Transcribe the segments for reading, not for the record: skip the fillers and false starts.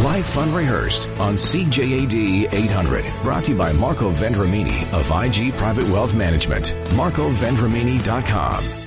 Life Unrehearsed on CJAD 800. Brought to you by Marco Vendramini of IG Private Wealth Management. MarcoVendramini.com.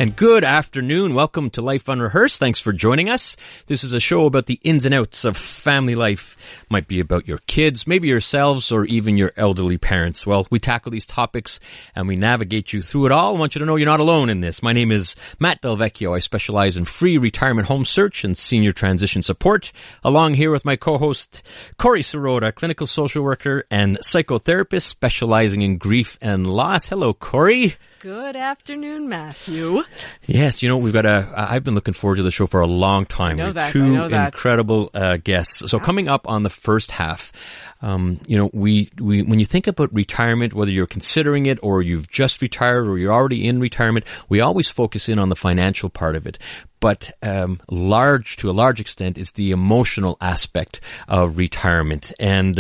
And good afternoon. Welcome to Life Unrehearsed. Thanks for joining us. This is a show about the ins and outs of family life. Might be about your kids, maybe yourselves, or even your elderly parents. Well, we tackle these topics and we navigate you through it all. I want you to know you're not alone in this. My name is Matt Vecchio. I specialize in free retirement home search and senior transition support. Along here with my co-host, Corrie Sirota, clinical social worker and psychotherapist specializing in grief and loss. Hello, Corrie. Good afternoon, Matthew. Yes, we've got I've been looking forward to the show for a long time. I know that. Two incredible guests. So coming up on the first half, when you think about retirement, whether you're considering it or you've just retired or you're already in retirement, we always focus in on the financial part of it. But to a large extent, it's the emotional aspect of retirement. And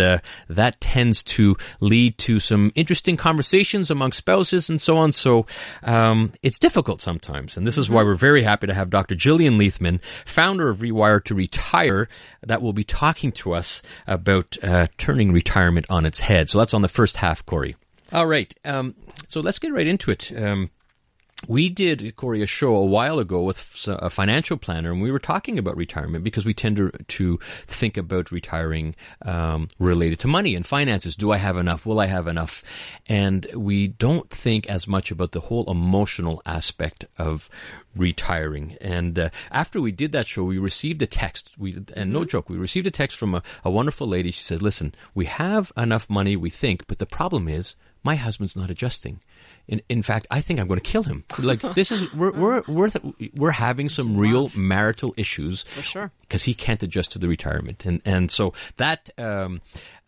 that tends to lead to some interesting conversations among spouses and so on. So it's difficult sometimes. And this is why we're very happy to have Dr. Gillian Leithman, founder of Rewire to Retire, that will be talking to us about turning retirement on its head. So that's on the first half, Corrie. All right. So let's get right into it. We did, Corrie, a show a while ago with a financial planner, and we were talking about retirement because we tend to think about retiring related to money and finances. Do I have enough? Will I have enough? And we don't think as much about the whole emotional aspect of retiring. And after we did that show, we received a text. And no joke, we received a text from a wonderful lady. She said, listen, we have enough money, we think, but the problem is my husband's not adjusting. In fact, I think I'm going to kill him. Like this is we're having some real marital issues for sure because he can't adjust to the retirement, and so that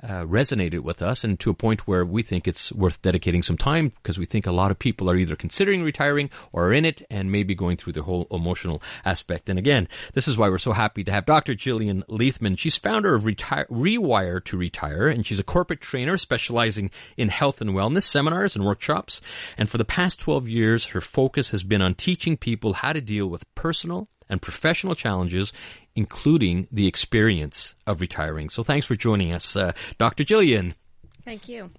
resonated with us, and to a point where we think it's worth dedicating some time because we think a lot of people are either considering retiring or are in it and maybe going through the whole emotional aspect. And again, this is why we're so happy to have Dr. Gillian Leithman. She's founder of Rewire to Retire, and she's a corporate trainer specializing in health and wellness seminars and workshops. And for the past 12 years, her focus has been on teaching people how to deal with personal and professional challenges, including the experience of retiring. So thanks for joining us, Dr. Gillian. Thank you.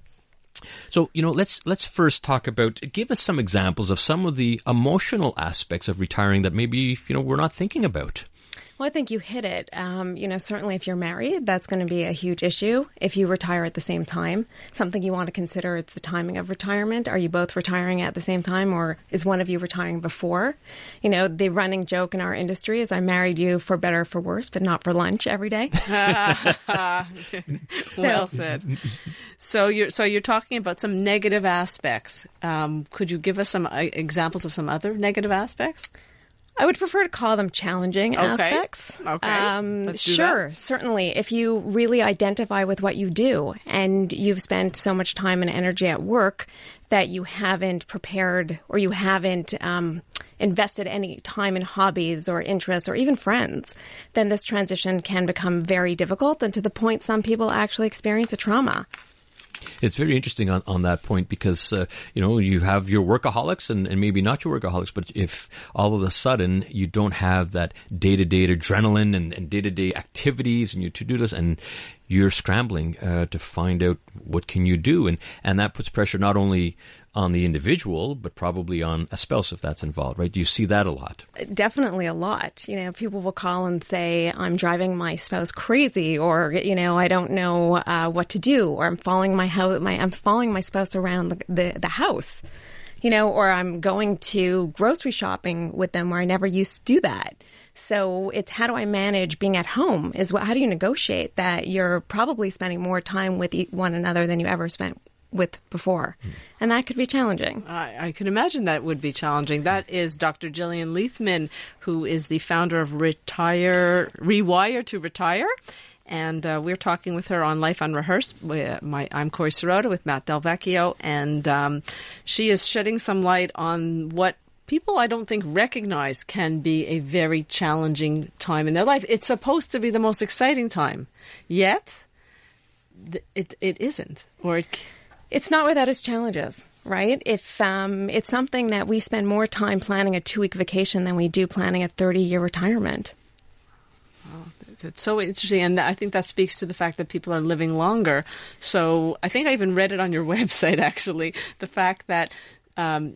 So, let's first talk about, give us some examples of some of the emotional aspects of retiring that maybe, we're not thinking about. Well, I think you hit it. Certainly if you're married, that's going to be a huge issue. If you retire at the same time, something you want to consider is the timing of retirement. Are you both retiring at the same time, or is one of you retiring before? The running joke in our industry is I married you for better or for worse, but not for lunch every day. Well said. So you're talking about some negative aspects. Could you give us some examples of some other negative aspects? I would prefer to call them challenging aspects. Okay. Let's do sure, that. Certainly. If you really identify with what you do and you've spent so much time and energy at work that you haven't prepared or you haven't invested any time in hobbies or interests or even friends, then this transition can become very difficult, and to the point some people actually experience a trauma. It's very interesting on that point because, you have your workaholics and maybe not your workaholics, but if all of a sudden you don't have that day-to-day adrenaline and day-to-day activities and your to-do list, and you're scrambling to find out what can you do. And that puts pressure not only on the individual, but probably on a spouse if that's involved, right? Do you see that a lot? Definitely a lot. People will call and say, I'm driving my spouse crazy, or, I don't know what to do, or I'm following my spouse around the house, or I'm going to grocery shopping with them where I never used to do that. So it's how do I manage being at home how do you negotiate that you're probably spending more time with one another than you ever spent with before. And that could be challenging. I can imagine that would be challenging. That is Dr. Gillian Leithman, who is the founder of Rewire to Retire. And we're talking with her on Life Unrehearsed. I'm Corrie Sirota with Matt Vecchio, and she is shedding some light on what people I don't think recognize can be a very challenging time in their life. It's supposed to be the most exciting time, yet it isn't, or it's not without its challenges, right? If it's something that we spend more time planning a 2-week vacation than we do planning a 30-year retirement. That's so interesting, and I think that speaks to the fact that people are living longer. So I think I even read it on your website, actually, the fact that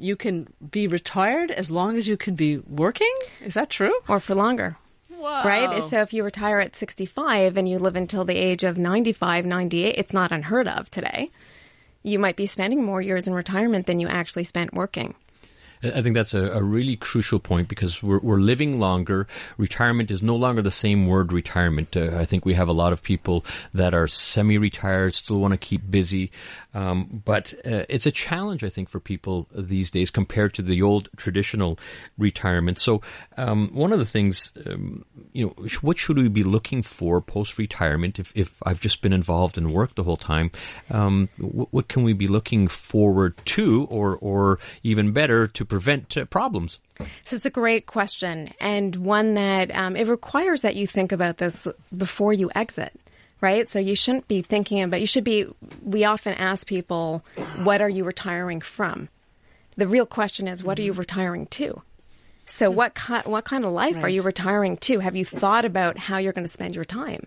you can be retired as long as you can be working. Is that true? Or for longer. Wow. Right? So if you retire at 65 and you live until the age of 95, 98, it's not unheard of today. You might be spending more years in retirement than you actually spent working. I think that's a really crucial point because we're living longer. Retirement is no longer the same word retirement. I think we have a lot of people that are semi-retired, still want to keep busy. But it's a challenge, I think, for people these days compared to the old traditional retirement. So one of the things, what should we be looking for post-retirement if I've just been involved in work the whole time? What can we be looking forward to or even better to prevent problems? So it's a great question, and one that it requires that you think about this before you exit, right? So you shouldn't be thinking about, we often ask people, what are you retiring from? The real question is, what are you retiring to? So what kind of life are you retiring to? Have you thought about how you're going to spend your time?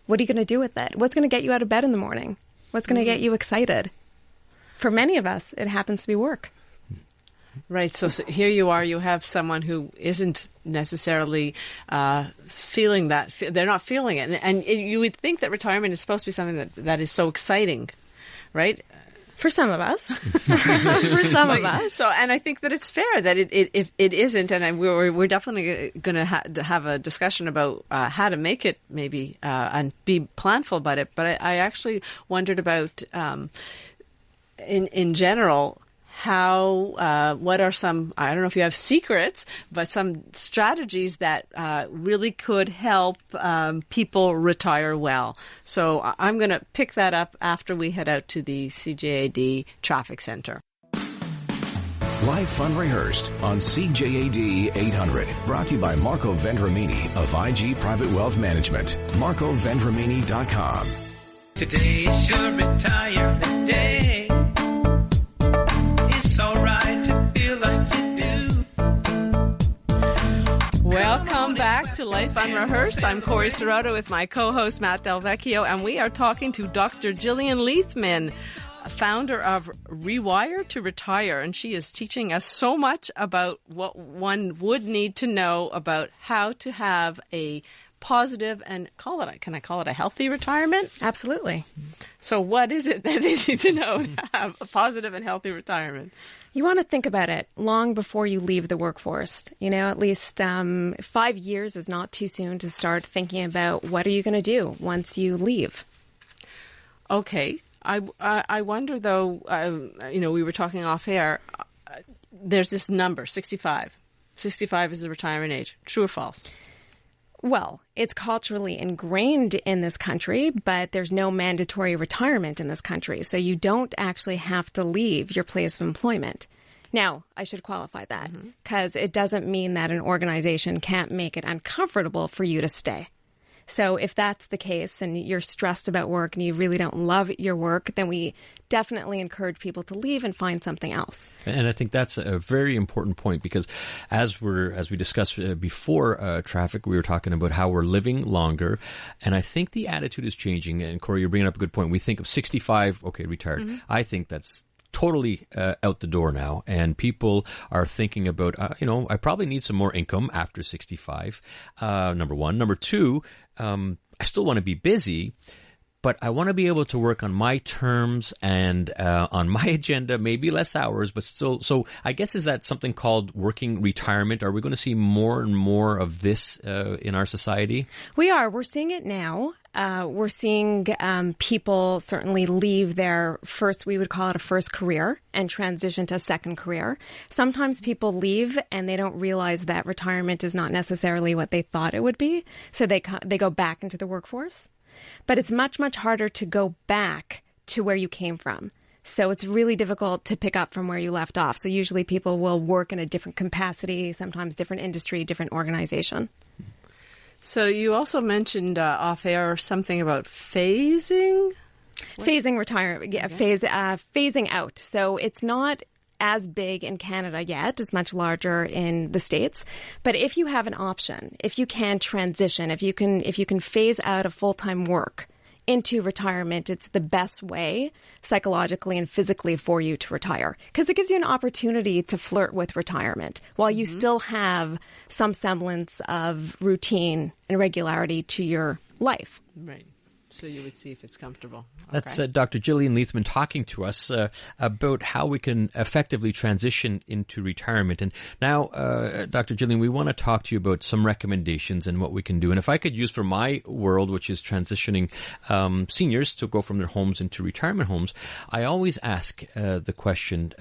What are you going to do with it? What's going to get you out of bed in the morning? What's going to get you excited? For many of us, it happens to be work. Right. So here you are, you have someone who isn't necessarily feeling that. They're not feeling it. And you would think that retirement is supposed to be something that is so exciting, right? For some of us. For some of us. So, and I think that it's fair that it isn't. And we're definitely going to have a discussion about how to make it maybe and be planful about it. But I actually wondered about, in general, what are some, I don't know if you have secrets, but some strategies that really could help people retire well. So I'm going to pick that up after we head out to the CJAD Traffic Center. Life Unrehearsed on CJAD 800. Brought to you by Marco Vendramini of IG Private Wealth Management. MarcoVendramini.com. Today is your retirement day. It's alright to feel like you do. Welcome back to Life Unrehearsed. I'm Corrie Sirota with my co-host Matt Del Vecchio, and we are talking to Dr. Gillian Leithman, founder of Rewire to Retire, and she is teaching us so much about what one would need to know about how to have a positive and can I call it a healthy retirement? Absolutely. So what is it that they need to know to have a positive and healthy retirement? You want to think about it long before you leave the workforce. At least 5 years is not too soon to start thinking about what are you going to do once you leave. Okay. I wonder, though, we were talking off air, there's this number, 65. 65 is the retirement age. True or false? Well, it's culturally ingrained in this country, but there's no mandatory retirement in this country. So you don't actually have to leave your place of employment. Now, I should qualify that because it doesn't mean that an organization can't make it uncomfortable for you to stay. So if that's the case and you're stressed about work and you really don't love your work, then we definitely encourage people to leave and find something else. And I think that's a very important point because as we discussed before traffic, we were talking about how we're living longer. And I think the attitude is changing. And Corrie, you're bringing up a good point. We think of 65, okay, retired. I think that's totally out the door now, and people are thinking about, I probably need some more income after 65, number one. Number two, I still want to be busy, but I want to be able to work on my terms and on my agenda, maybe less hours, but still. So I guess, is that something called working retirement? Are we going to see more and more of this in our society? We are. We're seeing it now. We're seeing people certainly leave their first, we would call it a first career, and transition to a second career. Sometimes people leave and they don't realize that retirement is not necessarily what they thought it would be. So they go back into the workforce. But it's much, much harder to go back to where you came from. So it's really difficult to pick up from where you left off. So usually people will work in a different capacity, sometimes different industry, different organization. So you also mentioned off air something about phasing? Phasing retirement, phasing out. So it's not as big in Canada yet. It's much larger in the States. But if you have an option, if you can transition, if you can phase out of full-time work into retirement, it's the best way psychologically and physically for you to retire, because it gives you an opportunity to flirt with retirement while you still have some semblance of routine and regularity to your life. Right. So you would see if it's comfortable. That's Dr. Gillian Leithman talking to us about how we can effectively transition into retirement. And now, Dr. Gillian, we want to talk to you about some recommendations and what we can do. And if I could use for my world, which is transitioning seniors to go from their homes into retirement homes, I always ask the question,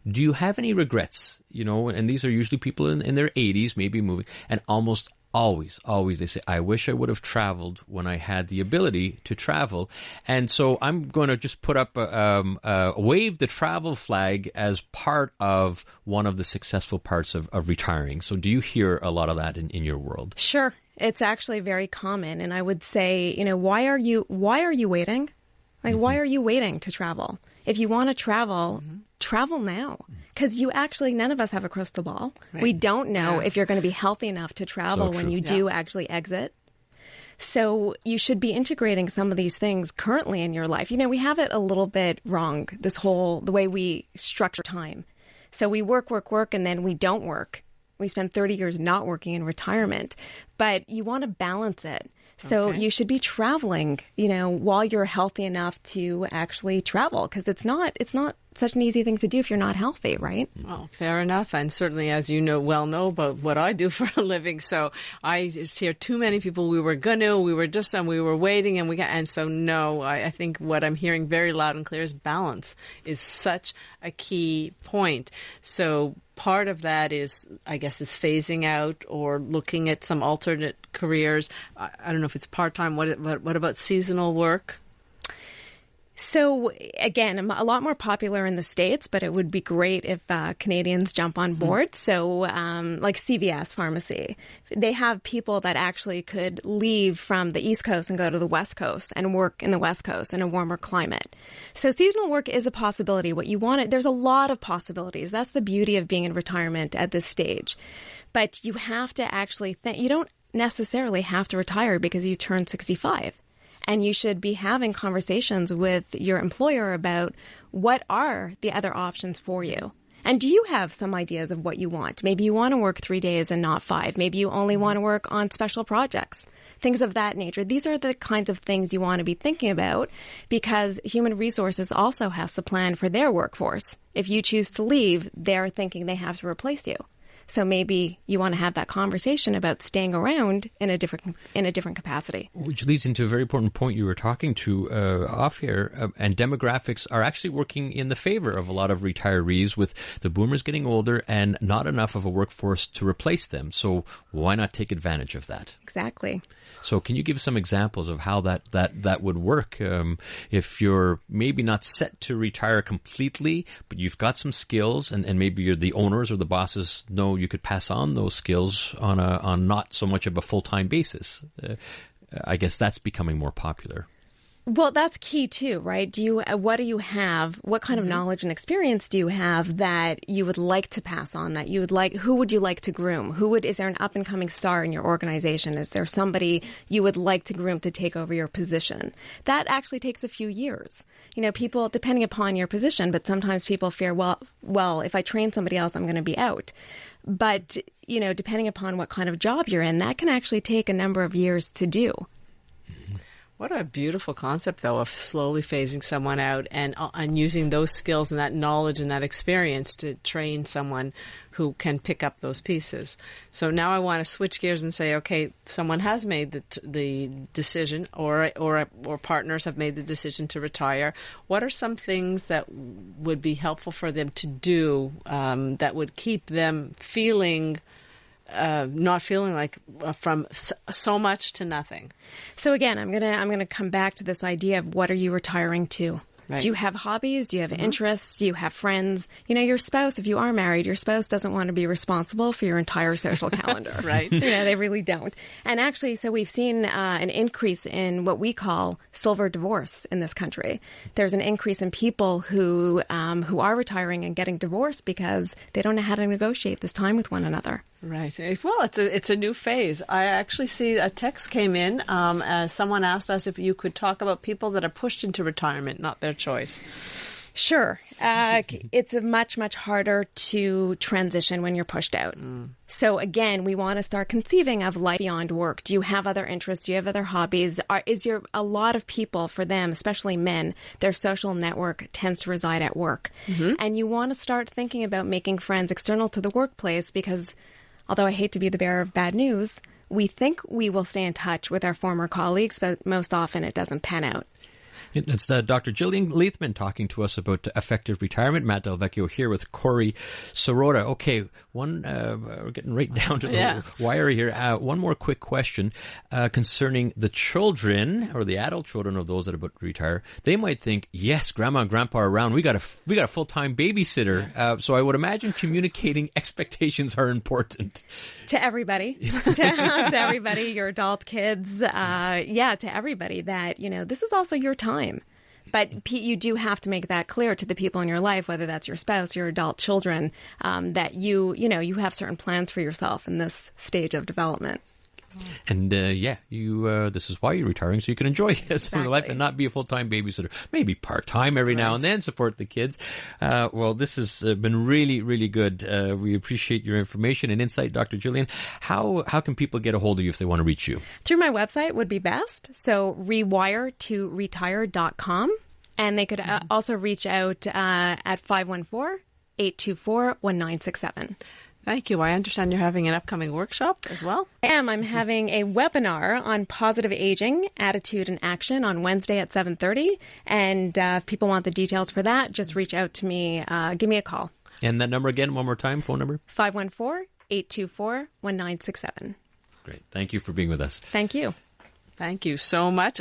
do you have any regrets? You know, and these are usually people in their 80s, maybe moving, and almost always they say, I wish I would have traveled when I had the ability to travel. And so I'm going to just put up wave the travel flag as part of one of the successful parts of retiring. So do you hear a lot of that in your world? Sure. It's actually very common. And I would say, you know, why are you waiting? Like, why are you waiting to travel? If you want to travel, travel now. Because none of us have a crystal ball. Right. We don't know if you're going to be healthy enough to travel when you do actually exit. So you should be integrating some of these things currently in your life. You know, we have it a little bit wrong, the way we structure time. So we work, and then we don't work. We spend 30 years not working in retirement. But you want to balance it. So you should be traveling, you know, while you're healthy enough to actually travel, because it's not such an easy thing to do if you're not healthy, right? Well, fair enough. And certainly, as you know about what I do for a living. So I just hear too many people, we were waiting, and so no, I think what I'm hearing very loud and clear is balance is such a key point. So part of that is, I guess, this phasing out or looking at some alternate careers. I don't know if it's part-time. What about seasonal work? So again, a lot more popular in the States, but it would be great if Canadians jump on board. So like CVS Pharmacy, they have people that actually could leave from the East Coast and go to the West Coast and work in the West Coast in a warmer climate. So seasonal work is a possibility. There's a lot of possibilities. That's the beauty of being in retirement at this stage. But you have to actually think, you don't necessarily have to retire because you turn 65. And you should be having conversations with your employer about what are the other options for you. And do you have some ideas of what you want? Maybe you want to work 3 days and not 5. Maybe you only want to work on special projects, things of that nature. These are the kinds of things you want to be thinking about, because human resources also has to plan for their workforce. If you choose to leave, they're thinking they have to replace you. So maybe you want to have that conversation about staying around in a different capacity. Which leads into a very important point you were talking to off here, and demographics are actually working in the favor of a lot of retirees, with the boomers getting older and not enough of a workforce to replace them. So why not take advantage of that? Exactly. So can you give some examples of how that would work if you're maybe not set to retire completely, but you've got some skills, and maybe you're the owners or the bosses know you could pass on those skills on not so much of a full-time basis. I guess that's becoming more popular. Well, that's key too, right? What do you have? What kind of knowledge and experience do you have that you would like to pass on, that you would like? Who would you like to groom? Is there an up and coming star in your organization? Is there somebody you would like to groom to take over your position? That actually takes a few years. You know, people, depending upon your position, but sometimes people fear, well, if I train somebody else, I'm going to be out. But, you know, depending upon what kind of job you're in, that can actually take a number of years to do. What a beautiful concept, though, of slowly phasing someone out and using those skills and that knowledge and that experience to train someone who can pick up those pieces. So now I want to switch gears and say, okay, someone has made the decision, or partners have made the decision to retire. What are some things that would be helpful for them to do that would keep them feeling not feeling like from so much to nothing? So again, I'm gonna come back to this idea of what are you retiring to? Right. Do you have hobbies? Do you have interests? Do you have friends? Your spouse, if you are married, your spouse doesn't want to be responsible for your entire social calendar. Right. They really don't. And actually, so we've seen an increase in what we call silver divorce in this country. There's an increase in people who are retiring and getting divorced because they don't know how to negotiate this time with one another. Right. Well, it's a new phase. I actually see a text came in. Someone asked us if you could talk about people that are pushed into retirement, not their choice. Sure. It's much, much harder to transition when you're pushed out. So again, we want to start conceiving of life beyond work. Do you have other interests? Do you have other hobbies? A lot of people, for them, especially men, their social network tends to reside at work. And you want to start thinking about making friends external to the workplace because, although I hate to be the bearer of bad news, we think we will stay in touch with our former colleagues, but most often it doesn't pan out. It's Dr. Gillian Leithman talking to us about effective retirement. Matt Del Vecchio here with Corrie Sirota. Okay, we're getting right down to the wire here. One more quick question concerning the children or the adult children of those that are about to retire. They might think, yes, grandma and grandpa are around. We got a full-time babysitter. So I would imagine communicating expectations are important. To everybody, to everybody, your adult kids, to everybody that, this is also your time. But you do have to make that clear to the people in your life, whether that's your spouse, your adult children, that you have certain plans for yourself in this stage of development. And this is why you're retiring, so you can enjoy some of your life and not be a full-time babysitter. Maybe part-time every now and then, support the kids. Well, this has been really, really good. We appreciate your information and insight, Dr. Gillian. How can people get a hold of you if they want to reach you? Through my website would be best. So rewireToRetire.com. And they could also reach out at 514-824-1967. Thank you. I understand you're having an upcoming workshop as well. I'm having a webinar on positive aging, attitude and action on Wednesday at 7:30. And if people want the details for that, just reach out to me. Give me a call. And that number again, one more time, phone number? 514-824-1967. Great. Thank you for being with us. Thank you. Thank you so much.